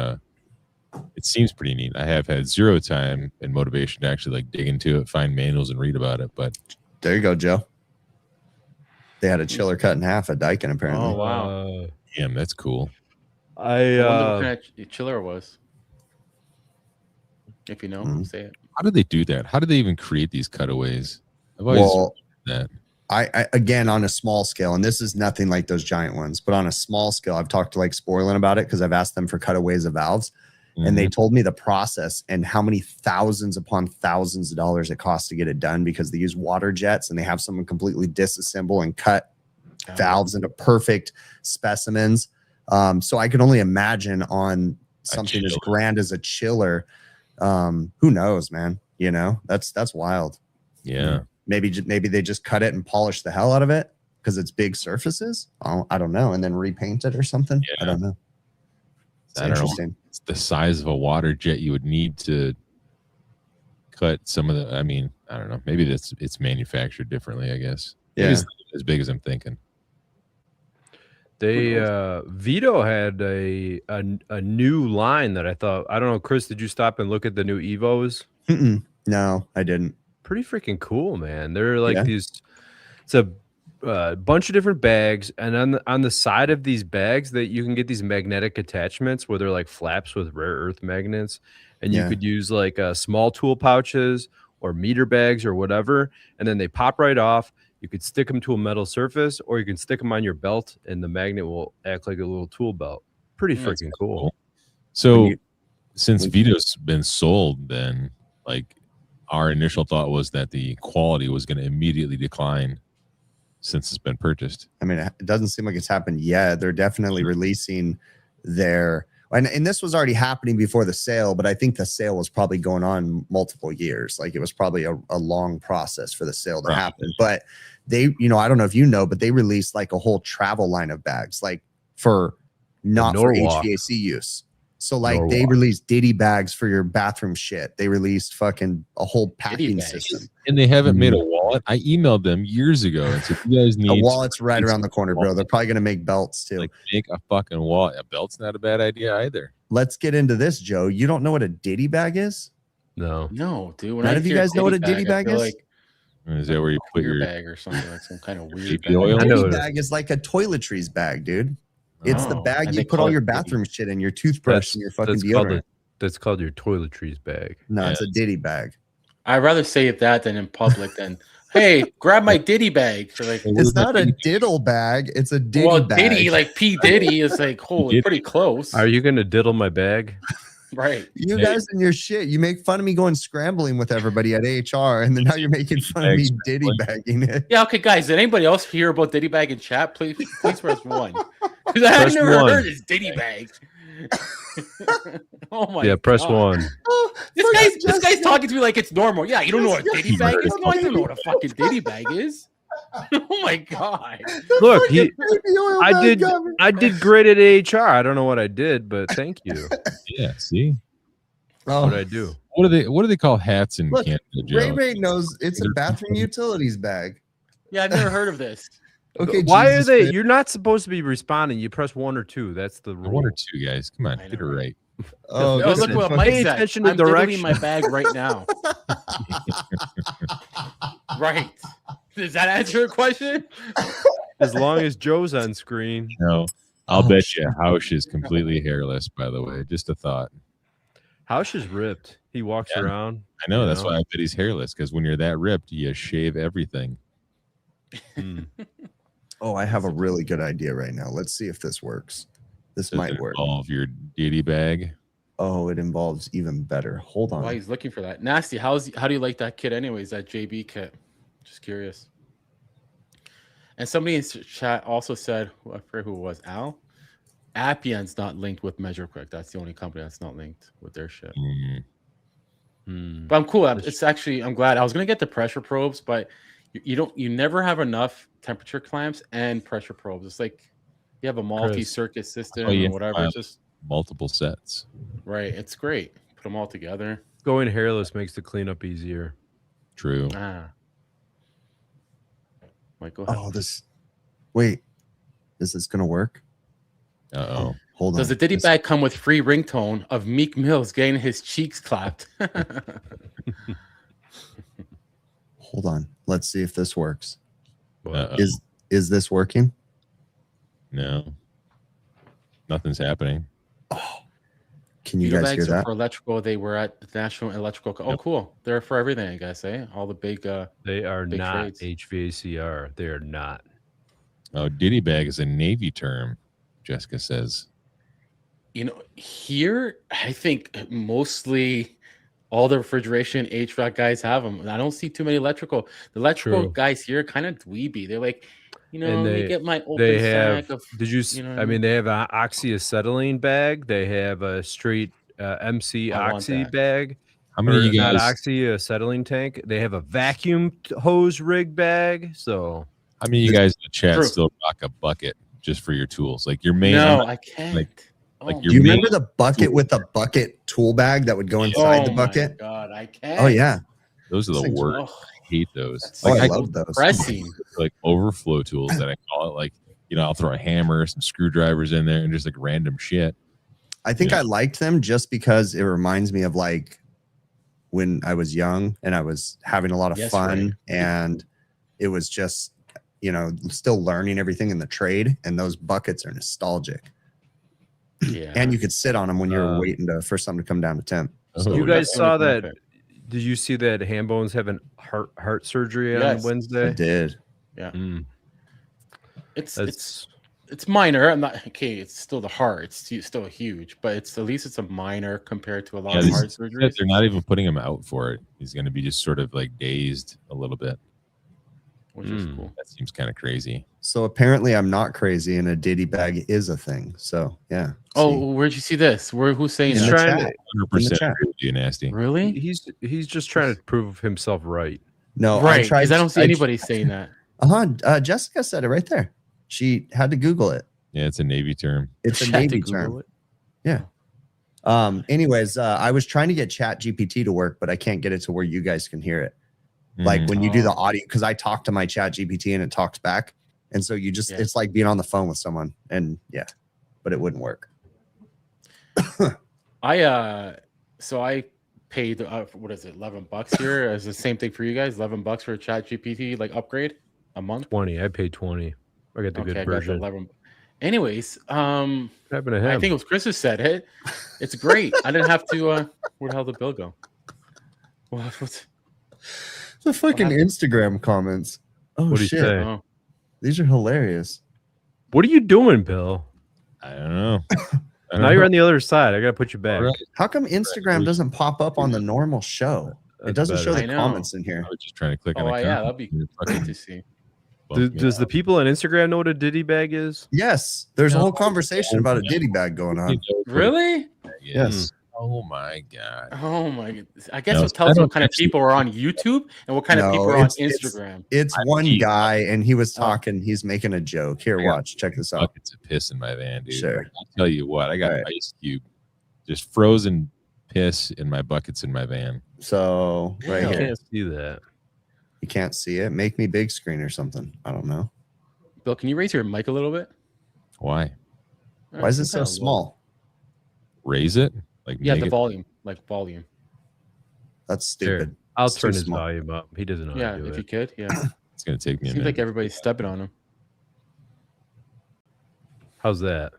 it seems pretty neat. I have had zero time and motivation to actually like dig into it, find manuals, and read about it. But there you go, Joe. They had a chiller cut in half at Daikin, apparently. Oh wow! Damn, that's cool. I wonder what kind of chiller it was. If you know, say it. How do they do that? How do they even create these cutaways? I've always wondered that. I again, on a small scale, and this is nothing like those giant ones, but on a small scale, I've talked to like Sporlin about it because I've asked them for cutaways of valves, and they told me the process and how many thousands upon thousands of dollars it costs to get it done because they use water jets and they have someone completely disassemble and cut valves into perfect specimens. So I can only imagine on something as grand as a chiller. Who knows, man? You know, that's wild. Yeah. Maybe they just cut it and polish the hell out of it because it's big surfaces. I don't know, and then repaint it or something. I don't know. It's interesting. It's the size of a water jet you would need to cut some of the. I mean, I don't know. Maybe it's manufactured differently. I guess. Yeah. It's as big as I'm thinking. They Veto had a new line that I thought, I don't know, Chris, did you stop and look at the new Evos? No, I didn't. Pretty freaking cool, man. They're like these, it's a bunch of different bags, and on the side of these bags that you can get these magnetic attachments where they're like flaps with rare earth magnets, and you could use like small tool pouches or meter bags or whatever, and then they pop right off. You could stick them to a metal surface, or you can stick them on your belt, and the magnet will act like a little tool belt. Pretty freaking cool. So, since Veto's been sold, then like our initial thought was that the quality was going to immediately decline since it's been purchased. I mean, it doesn't seem like it's happened yet. They're definitely releasing their, and this was already happening before the sale, but I think the sale was probably going on multiple years. Like it was probably a long process for the sale to happen. But they, you know, I don't know if you know, but they released like a whole travel line of bags, like for not for HVAC use. So like they released Diddy bags for your bathroom shit. They released fucking a whole packing system. And they haven't made a wallet. I emailed them years ago and said, you guys need a wallet's right around the corner, bro. They're probably going to make belts too. Like make a fucking wallet. A belt's not a bad idea either. Let's get into this, Joe. You don't know what a Diddy bag is? No, dude. None of you guys know what a Diddy bag is? Like is that where you put your bag or something? Like some kind of weird bag. Oil? A Diddy bag is like a toiletries bag, dude. It's the bag you put all your bathroom shit in, your toothbrush and your fucking deodorant. That's called your toiletries bag. No, it's a Diddy bag. I'd rather say that than in public than, hey, grab my Diddy bag. Like, it's not a diddle bag. It's a Diddy bag. Diddy, like P. Diddy is like, holy, pretty close. Are you going to diddle my bag? Right. You guys and your shit. You make fun of me going scrambling with everybody at HR, and then now you're making fun of me Diddy bagging it. Yeah, okay, guys. Did anybody else hear about Diddy bag in chat? Please press 1. Because I've never heard this Diddy bag. Oh my god. Press 1. Oh, this guy's talking to me like it's normal. Yeah, you don't know what a Diddy bag is? No, I don't know what a fucking Diddy bag is. Oh my god. Look, I did great at HR. I don't know what I did, but thank you. Yeah, see? What did I do? What do they call hats in Canada, Joe? Ray knows it's a bathroom utilities bag. Yeah, I've never heard of this. Okay, why are they? You're not supposed to be responding. You press 1 or 2. That's the rule. 1 or 2, guys. Come on, get it right. Oh, Oh, look listen, what pay Mike said. attention to I'm diddling direction. my bag right now. Right. Does that answer your question? As long as Joe's on screen. No, I'll Oh, bet shit. you Hausch is completely hairless. By the way, just a thought. Hausch is ripped. He walks Yeah. around. I know you that's why I bet he's hairless because when you're that ripped, you shave everything. Mm. Oh, I have a really good idea right now. Let's see if this works. This Does might it work. involve your ditty bag? Oh, it involves even better. Hold on. Why he's looking for that. Nasty. How do you like that kit anyways, that JB kit? Just curious. And somebody in chat also said, I forget who it was, Al? Appian's not linked with MeasureQuick. That's the only company that's not linked with their shit. Mm. Mm. But I'm cool. It's actually, I'm glad. I was gonna get the pressure probes, but you never have enough temperature clamps and pressure probes. It's like you have a multi-circuit system yeah, or whatever. It's just multiple sets. right. It's great. Put them all together. Going hairless makes the cleanup easier. True. Mike, go ahead. Oh, wait, is this gonna work? Uh-oh. Hold on. Does the Diddy bag come with free ringtone of Meek Mills getting his cheeks clapped? Hold on. Let's see if this works. Uh-oh. Is this working? No. Nothing's happening. Oh, can you Veto guys hear bags are that? for electrical. They were at the National Electrical. Oh, Yep. cool. They're for everything, I guess, eh? All the big They are big not trades. HVACR. They are not. Oh, ditty bag is a Navy term, Jessica says. Here, I think mostly all the refrigeration HVAC guys have them. I don't see too many electrical. The electrical True. guys here kind of dweeby. They're like, And let me they- get my open They have. sack of. Did you? you know what I I mean, mean? they have an oxyacetylene bag. They have a straight MC I want oxy that. bag. How many of you Not guys oxyacetylene tank. They have a vacuum hose rig bag. So in the chat True. still rock a bucket just for your tools? Like your main No, I can't. like Oh your Do you main- remember the bucket with the bucket tool bag that would go inside the bucket? My God, I can't. Oh yeah. those are the These things- worst. Oh, I hate those. that's Oh, Like, I I love those. depressing. like overflow tools that I call it. Like, I'll throw a hammer, some screwdrivers in there, and just like random shit. I think Yeah. I liked them just because it reminds me of like when I was young and I was having a lot of Yes, fun right. and it was just, still learning everything in the trade, and those buckets are nostalgic. Yeah. And you could sit on them when you were waiting for something to come down to temp. Oh, you yeah. guys saw that? benefit. Did you see that Hambone's having heart surgery on Yes. I Wednesday? did. Mm, It's minor. I'm not okay. It's still the heart. It's still huge, but at least it's a minor compared to a lot Yeah, of this- heart surgeries. They're not even putting him out for it. He's going to be just sort of like dazed a little bit. Which is Mm. cool. That seems kind of crazy. So apparently I'm not crazy and a Diddy bag is a thing. So yeah. Oh, See. where'd you see this? Who's saying In He's the that? trying chat. to, 100% chat. agree with you, Nasty. Really? he's just trying to prove himself right. No, Right. I tried. Because I don't see anybody saying that. Jessica said it right there. She had to Google it. Yeah, it's a Navy term. It's a Had to Navy Google term. it. Anyways, I was trying to get Chat GPT to work, but I can't get it to where you guys can hear it. Like Mhm. when you do the Oh. audio, because I talk to my Chat GPT and it talks back. And so you just, Yeah. it's like being on the phone with someone. And yeah, but it wouldn't work. So I paid what is it, $11 here? Is the same thing for you guys? $11 for a Chat GPT like upgrade a month? 20. I paid 20. I got the Okay, good I got the version. 11. Anyways, What happened to him? I think it was Chris who said it. It's great. I didn't have to. Where the hell did the bill go? What's The fucking happened? Instagram comments. Oh, What'd he shit. say? oh. These are hilarious. What are you doing, Bill? I don't know. I don't Now you're know. on the other side. I got to put you back. Right. How come Instagram doesn't pop up on the normal show? It That's doesn't show better. the I know. comments in here. I was just trying to click on Oh, a yeah, comment. that'd be and it good fucking to see. bumped me Does the out. people on Instagram know what a Diddy bag is? Yes, there's a No. whole conversation about a Diddy bag going on. Really? Yes. Oh my god. Oh my goodness. I guess No, it tells I you don't what kind of actually- people are on YouTube and what kind of No, people are on it's- Instagram. It's I one see. guy, and he was Oh. talking. He's making a joke. Here, I got watch. Check this out. Buckets of piss in my van, dude. Sure. Like, I'll tell you what, I got All right. ice cube, just frozen piss in my buckets in my van. So right Damn. I here, can't see that. you can't see it. Make me big screen or something. I don't know. Bill, can you raise your mic a little bit? Why? Why is it so small? Raise it? Like Yeah, make the it- volume. That's stupid. Here, I'll It's too turn his small. volume up. He doesn't know how Yeah, to do if you it. could. Yeah. It's gonna take me a Seems like minute. everybody's stepping on him. How's that?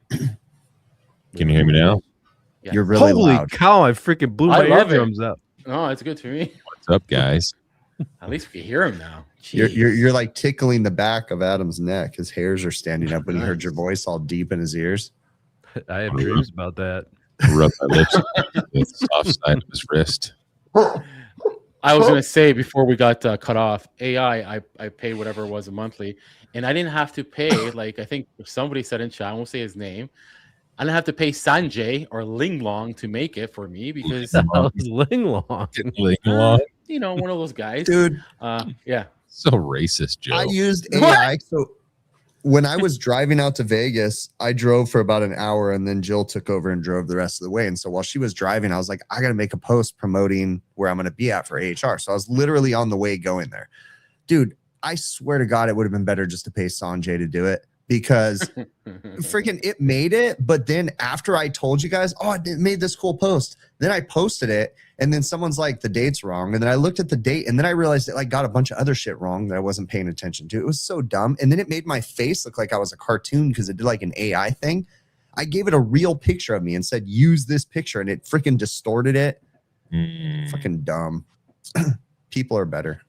Can you hear me now? Yeah. You're really Holy loud. cow! I freaking blew I my love it. eardrums out. No, it's good for me. What's up, guys? At least we can hear him now. You're like tickling the back of Adam's neck. His hairs are standing up when he heard Nice. your voice all deep in his ears. I have dreams about that. Rub my lips on the soft side of his wrist. I was gonna say before we got cut off, AI. I pay whatever it was a monthly, and I didn't have to pay. Like I think somebody said in chat, I won't say his name. I didn't have to pay Sanjay or Ling Long to make it for me because That was Ling Long. Ling Long. you know, one of those guys. Dude, Yeah. So racist, Joe. I used AI. So when I was driving out to Vegas, I drove for about an hour and then Jill took over and drove the rest of the way. And so while she was driving, I was like, I got to make a post promoting where I'm going to be at for AHR. So I was literally on the way going there. Dude, I swear to God, it would have been better just to pay Sanjay to do it because freaking it made it. But then after I told you guys, oh, I made this cool post, then I posted it. And then someone's like, the date's wrong. And then I looked at the date and then I realized it like got a bunch of other shit wrong that I wasn't paying attention to. It was so dumb. And then it made my face look like I was a cartoon because it did like an AI thing. I gave it a real picture of me and said, use this picture. And it freaking distorted it. Fucking dumb. People are better.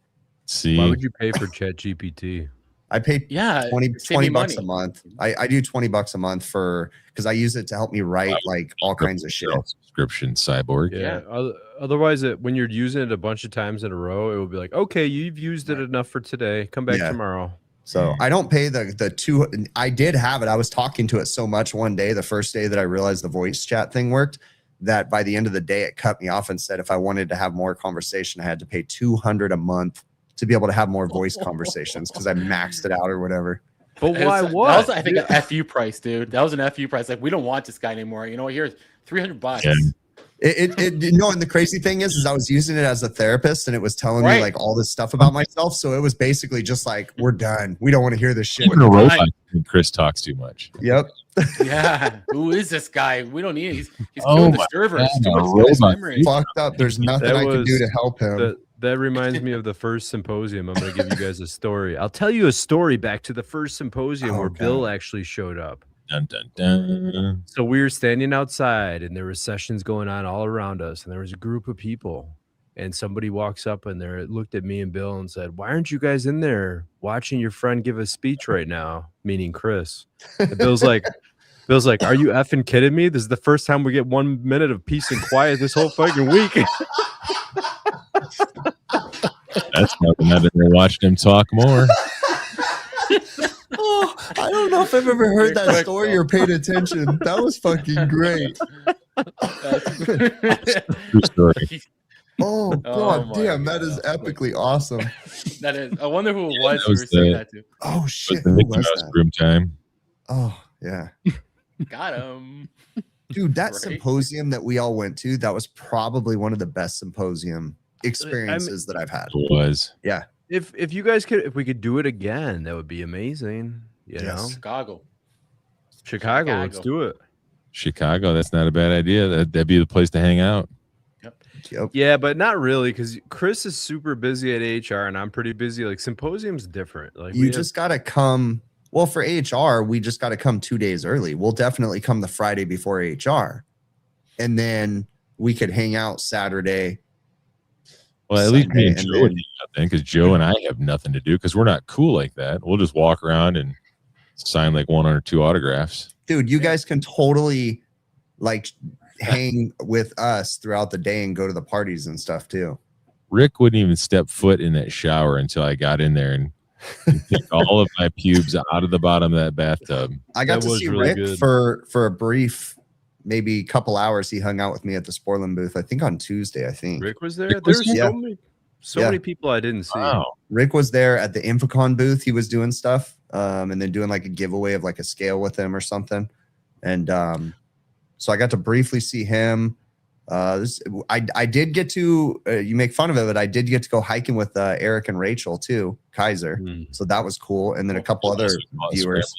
See, Why would you pay for ChatGPT? I pay Yeah. 20 save me bucks money. a month. I do $20 a month for because I use it to help me write like all kinds of shit. subscription cyborg. Yeah. Otherwise, when you're using it a bunch of times in a row, it will be like, okay, you've used it enough for today. Come back Yeah. tomorrow. So I don't pay the two. I did have it. I was talking to it so much one day, the first day that I realized the voice chat thing worked, that by the end of the day, it cut me off and said if I wanted to have more conversation, I had to pay $200 a month to be able to have more voice conversations because I maxed it out or whatever. But why? That What? was, I think, an FU price, dude. That was an FU price. Like, we don't want this guy anymore. You know, here's $300. Yeah. No, and the crazy thing is I was using it as a therapist and it was telling me Right. like all this stuff about myself. So it was basically just like, we're done. We don't want to hear this shit. Even a robot. Chris talks too much. Yep. Yeah. Who is this guy? We don't need it. He's Oh killing the my servers. God, Too a much space robot. memory. Fucked up. There's nothing That I can do was to help him. That reminds me of the first symposium. I'm going to give you guys a story. I'll tell you a story back to the first symposium where Okay. Bill actually showed up. Dun, dun, dun. So we were standing outside and there were sessions going on all around us. And there was a group of people. And somebody walks up and they looked at me and Bill and said, why aren't you guys in there watching your friend give a speech right now? Meaning Chris. And Bill's like, are you effing kidding me? This is the first time we get 1 minute of peace and quiet this whole fucking week. That's nothing. I've been watching him talk more. Oh, I don't know if I've ever heard that Quick, story though. or paid attention. That was fucking great. True story. Oh, God my damn. That is God. epically awesome. That is. I wonder who it was that who was were saying the- that to. Oh, But shit. the Who Mickey was Mouse that? room time. Oh, yeah. Got him. Dude, that Right? symposium that we all went to, that was probably one of the best symposium experiences that I've had. It was. If you guys could, if we could do it again, that would be amazing. You know, Yes. Chicago. Chicago, let's do it. Chicago. That's not a bad idea. That'd be the place to hang out. Yep. Yeah, but not really because Chris is super busy at HR and I'm pretty busy. Like symposium's different. Like You just got to come. Well, for HR, we just got to come 2 days early. We'll definitely come the Friday before HR. And then we could hang out Saturday. Well, at least me and Sunday, and Joe would then- do nothing because Joe and I have nothing to do because we're not cool like that. We'll just walk around and sign like 1 or 2 autographs. Dude, you guys can totally like hang with us throughout the day and go to the parties and stuff too. Rick wouldn't even step foot in that shower until I got in there and picked all of my pubes out of the bottom of that bathtub. I got That to was see really Rick good. for a brief, maybe couple hours. He hung out with me at the Sportland booth, I think on Tuesday, I think. Rick was there. Rick was There's there? so Yeah. many people I didn't see. Wow. Rick was there at the Infocon booth. He was doing stuff and then doing like a giveaway of like a scale with him or something. And so I got to briefly see him. I did get to, you make fun of it, but I did get to go hiking with Eric and Rachel too, Kaiser. So that was cool. And then a couple other viewers.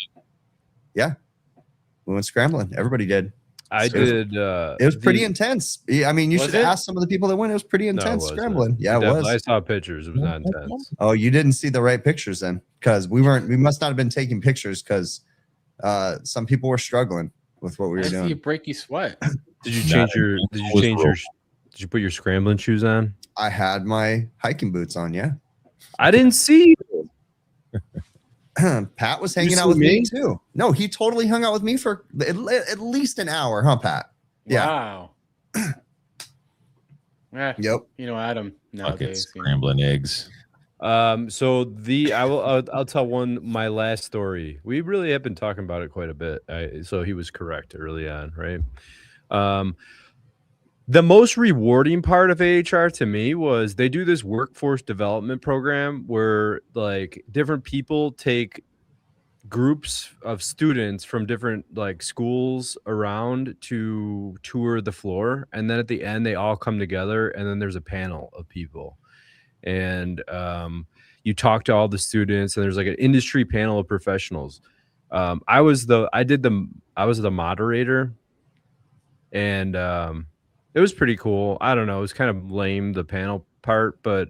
We went scrambling. Everybody did. I So did. it was pretty intense. I mean, you Was should it? ask some of the people that went. It was pretty No, it intense wasn't. scrambling. Yeah, it Definitely. I was. saw pictures. It was not intense. Oh, you didn't see the right pictures then, because we must not have been taking pictures because some people were struggling with what we were I see you doing. break you sweat. Did you change your? Did you put your scrambling shoes on? I had my hiking boots on. Yeah. I didn't see you. Pat was hanging see out with me me? too. No, he totally hung out with me for at least an hour, huh, Pat? Yeah. Wow. Yeah. Yep. You know, Adam Fucking nowadays. You know. scrambling eggs. So I'll tell my last story. We really have been talking about it quite a bit. So he was correct early on, right? The most rewarding part of AHR to me was they do this workforce development program where like different people take groups of students from different like schools around to tour the floor, and then at the end they all come together, and then there's a panel of people, and you talk to all the students, and there's like an industry panel of professionals. I was the moderator, and it was pretty cool. I don't know, it was kind of lame, the panel part, but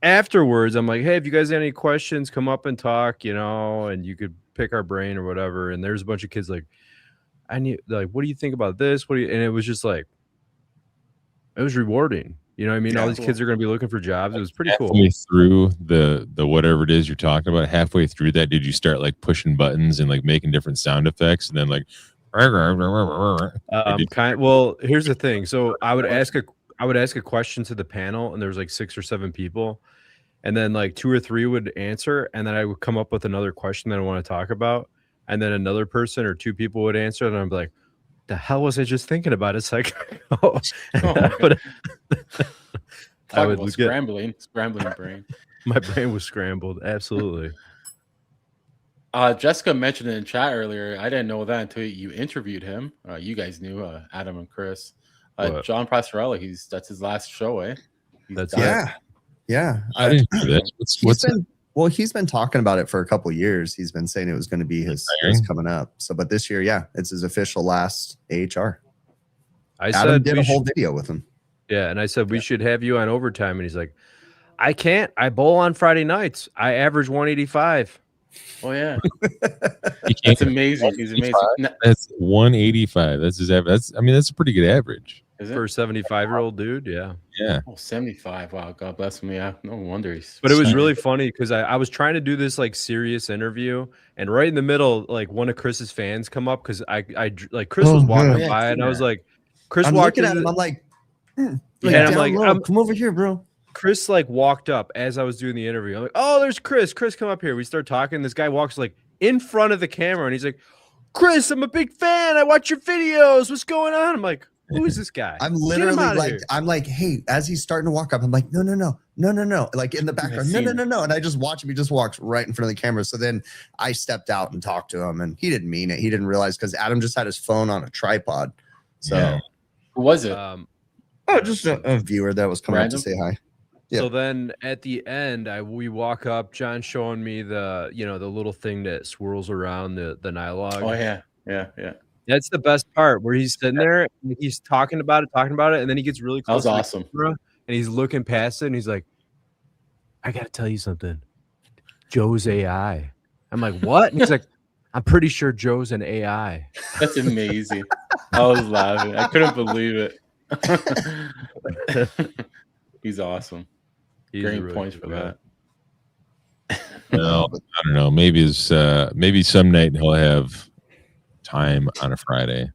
afterwards I'm like, hey, if you guys have any questions, come up and talk, and you could pick our brain or whatever. And there's a bunch of kids like, what do you think about this? And it was just like, it was rewarding. You know what I mean? Yeah, all these kids are going to be looking for jobs. It was pretty cool. Halfway through the whatever it is you're talking about, halfway through that, did you start like pushing buttons and like making different sound effects and then like Well, here's the thing. So I would ask a question to the panel, and there was like 6 or 7 people, and then like 2 or 3 would answer, and then I would come up with another question that I want to talk about, and then another person or 2 people would answer, and I'm like, the hell was I just thinking about a second ago? I would scrambling brain. My brain was scrambled. Absolutely. Jessica mentioned it in chat earlier. I didn't know that until you interviewed him. You guys knew Adam and Chris. John Pastorella, that's his last show, eh? Yeah. I didn't do that. He's been talking about it for a couple of years. He's been saying it was going to be his coming up. So, but this year, yeah, it's his official last AHR. Adam did a whole video with him. Yeah, and I said we should have you on overtime, and he's like, I can't. I bowl on Friday nights. I average 185. Oh yeah, that's amazing. He's amazing. That's 185. That's his average. That's a pretty good average. Is it? For a 75-year-old dude. Yeah. Oh, 75. Wow, God bless him. Yeah, no wonder he's. But it was really funny because I was trying to do this like serious interview, and right in the middle, like one of Chris's fans come up because I like Chris was walking by, and I was like, Chris walked in. I'm like, and I'm like, come over here, bro. Chris like walked up as I was doing the interview. I'm like, oh, there's Chris. Chris, come up here. We start talking. This guy walks like in front of the camera, and he's like, Chris, I'm a big fan. I watch your videos. What's going on? I'm like, who is this guy? I'm literally like, I'm like, hey, as he's starting to walk up, I'm like, no, like in the background, no. And I just watch him. He just walks right in front of the camera. So then I stepped out and talked to him, and he didn't mean it. He didn't realize because Adam just had his phone on a tripod. So who was it? Just a viewer that was coming up to say hi. So then at the end, we walk up, John showing me the little thing that swirls around the Nylog. Oh yeah. That's the best part where he's sitting there and he's talking about it, and then he gets really close. That was awesome. And he's looking past it, and he's like, I got to tell you something. Joe's AI. I'm like, what? And he's like, I'm pretty sure Joe's an AI. That's amazing. I was laughing. I couldn't believe it. He's awesome. Great really points for that. No, I don't know. Maybe some night he'll have time on a Friday.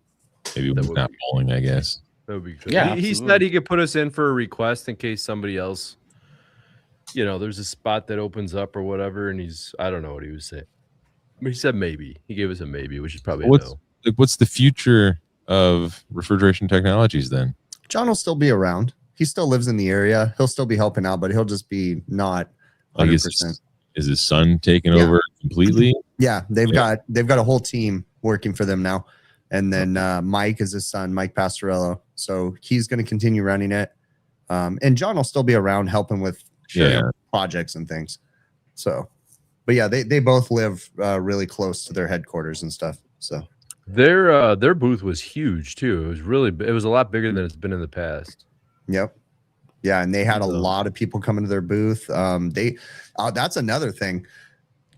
Maybe we're not bowling, I guess. That would be good. Yeah, he said he could put us in for a request in case somebody else, there's a spot that opens up or whatever. And I don't know what he was saying. But he said maybe. He gave us a maybe, which is probably a no. What's the future of refrigeration technologies then? John will still be around. He still lives in the area. He'll still be helping out, but he'll just be not 100%. Is his son taking over completely? Yeah, they've got a whole team working for them now. And then Mike is his son, Mike Pastorello. So he's going to continue running it. And John will still be around helping with projects and things. So, but yeah, they both live really close to their headquarters and stuff. So Their booth was huge too. It was a lot bigger than it's been in the past. Yep. Yeah, and they had a lot of people coming to their booth. That's another thing.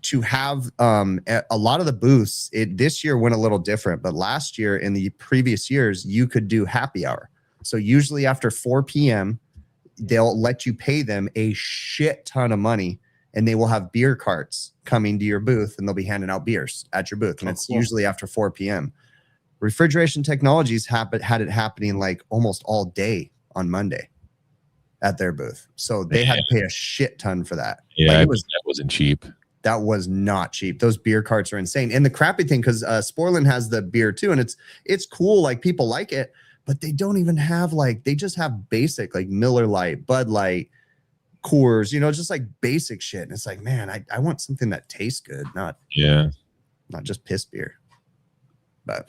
To have a lot of the booths, this year went a little different, but last year in the previous years, you could do happy hour. So usually after 4 p.m., they'll let you pay them a shit ton of money, and they will have beer carts coming to your booth, and they'll be handing out beers at your booth. And it's usually after 4 p.m. Refrigeration Technologies had it happening like almost all day on Monday at their booth. So they had to pay a shit ton for that. Yeah, like, that wasn't cheap. That was not cheap. Those beer carts are insane. And the crappy thing, because Sportland has the beer too, and it's cool. Like, people like it, but they don't even have they just have basic like Miller Lite, Bud Light, Coors, just like basic shit. And it's like, man, I want something that tastes good, not just piss beer. But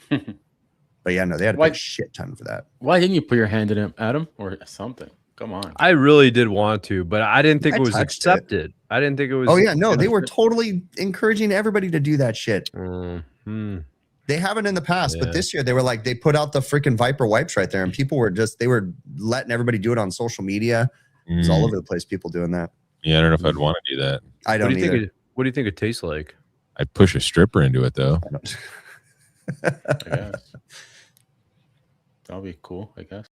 yeah, no, they had to pay a shit ton for that. Why didn't you put your hand in it, Adam, or something? Come on. I really did want to, but I didn't think it was accepted. I didn't think it was. Oh yeah, no, they were totally encouraging everybody to do that shit. They haven't in the past, but this year they were like, they put out the freaking Viper wipes right there, and people were they were letting everybody do it on social media. It was all over the place, people doing that. Yeah, I don't know if I'd want to do that. I don't either. What do you think it tastes like? I'd push a stripper into it though. I guess. That'll be cool, I guess.